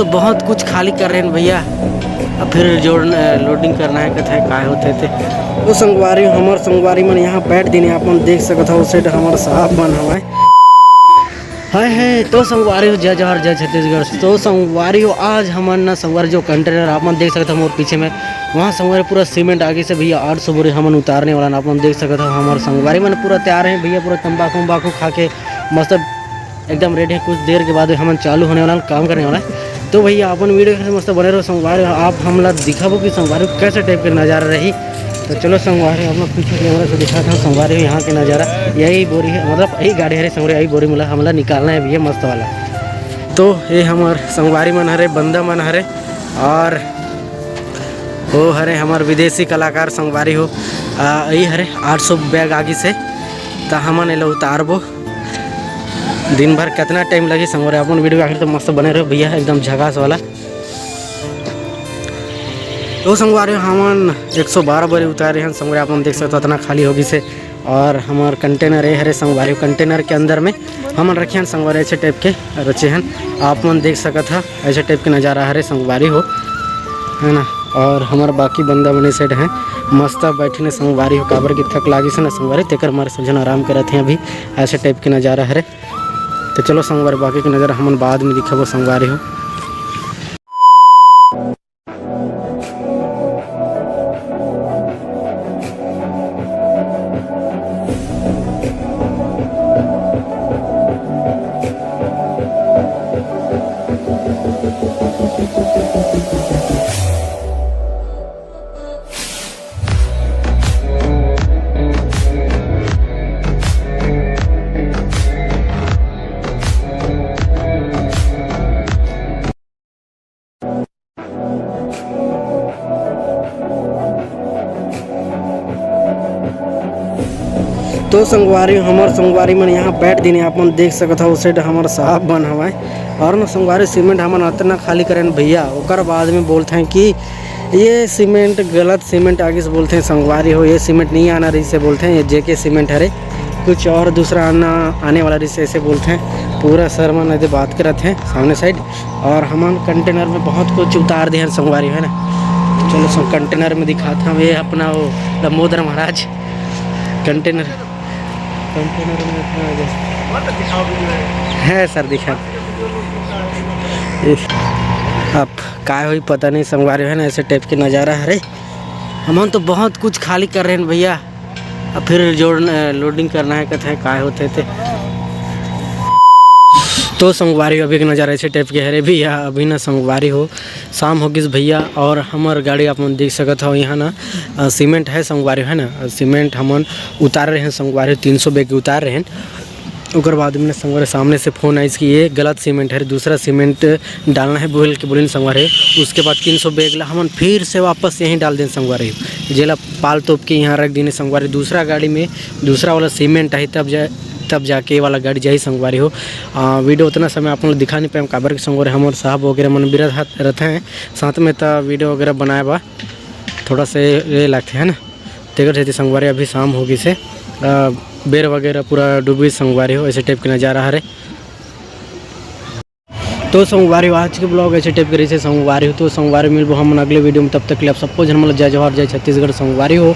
तो बहुत कुछ खाली कर रहे हैं भैया। अब फिर लोडिंग करना है कथा काय होते थे वो संगवारी हमार संगवारी मन यहाँ बैठ दिन अपन देख सकता उस साइड हमारा साहब बन हवा है तो संगवारी हो जय जवाहर जय छत्तीसगढ़। तो संगवारी हो आज हमारे ना संगवारी जो कंटेनर अपन देख सकते हो और पीछे में वहाँ संगवारी पूरा सीमेंट आगे से भैया 800 बोरी हमन उतारने वाला अपन देख सकते हो। हमारे संगवारी मन पूरा तैयार है भैया, पूरा तंबाकू खा के मस्त एकदम रेडी है। कुछ देर के बाद हमन चालू होने वाला काम करने वाला है। तो भैया अपन वीडियो कैसे मस्त बने रहो। संगवारी आप हमला दिखाबो कि संगवारी कैसे टाइप के नज़ारा रही। तो चलो संगवारी हम लोग पीछे कैमरा से दिखाता हूँ संगवारी यहाँ के नज़ारा। यही बोरी है, मतलब यही गाड़ी है संगवारी, यही बोरी मिला हमला निकालना है भैया मस्त वाला। तो ये हमार संगवारी मन हरे, बंदा मन हरे और वो हरे हमार विदेशी कलाकार संगवारी हो। यही हरे 800 बैग आगे से तो हमन एला उतारबो। दिन भर कितना टाइम लगी संगवारी अपन वीडियो आखिर तो मस्त बने रहो भैया, एकदम झकास वाला। तो संगवारी हमन 112 बोरी उतारे हैं संगवारी अपन देख सकते हो इतना खाली होगी से। और हमार कंटेनर ये हरे संगवारी कंटेनर के अंदर में हमन रखे हैं संगवारी ऐसे टाइप के रचे हैं। आप मन देख सकत है ऐसे टाइप के नज़ारा हरे संगवारी हो है ना। और हमारे बाकी बंदा बने सेट हैं मस्त बैठने संगवारी हो काबर की थक लागी से ना संगवारी तेकर हमारे समझन आराम करते हैं अभी ऐसे टाइप के नज़ारा हरे। तो चलो संगवारी बाकी की नज़र हमन बाद में दिखाबो संगवारी हो। तो संगवारी हमार संगवारी मन यहाँ बैठ दिन अपन देख सकता हो उस साइड हमारा साहब बन हवा और ना संगवारी सीमेंट हमन इतना खाली करें भैया। ओकर बाद में बोलते हैं कि ये सीमेंट गलत सीमेंट आगे से बोलते हैं संगवारी हो, ये सीमेंट नहीं आना रही से बोलते हैं, ये जेके सीमेंट हरे कुछ और दूसरा आने वाला रही से ऐसे बोलते हैं। पूरा सर मन ऐसे बात करते हैं सामने साइड। और हम कंटेनर में बहुत कुछ उतार दिए हैं संगवारी है ना। चलो कंटेनर में दिखाता हूँ ये अपना वो दामोदर महाराज कंटेनर में है सर दिखा। अब काय हुई पता नहीं संगवारी है ना ऐसे टाइप के नज़ारा है रे। हम तो बहुत कुछ खाली कर रहे हैं भैया। अब फिर लोडिंग करना है कथा काय होते थे तो संगवारी अभी के नज़ारा ऐसे टाइप के है भैया। अभी ना संगवारी हो शाम होगी भैया और हमार गाड़ी आप देख सकते हो यहाँ ना सीमेंट है संगवारी है ना। सीमेंट हमन उतार रहे हैं संगवारी 300 बैग उतार रहे हैं। उसके बाद में संगवारी सामने से फ़ोन आई कि ये गलत सीमेंट है, दूसरा सीमेंट डालना है बोल के बोले संगवारी। उसके बाद 300 बैग ला हमन फिर से वापस यहीं डाल दें संगवारी जेला पाल तोप के यहाँ रख देने संगवारी। दूसरा गाड़ी में दूसरा वाला सीमेंट है तब जाके वाला गाड़ी जाही संगवारी हो। वीडियो उतना समय आप लोग दिखा नहीं पाए काबर के संगवारी हमारे साहब वगैरह मन भी रहते हैं साथ में तो वीडियो वगैरह बनाए बा थोड़ा से ये लगते हैं ना। तेकर से संगवारी अभी शाम होगी से बेर वगैरह पूरा डूबी संगवारी हो ऐसे टाइप के नज़ारा हरे। तो संगवारी आज के ब्लॉग ऐसे टाइप के रही से संगवारी हो। तो संगवारी मिलबो हम अगले वीडियो में, तब तक के लिए आप सबको जन्मल जय जवाहर जय छत्तीसगढ़ संगवारी हो।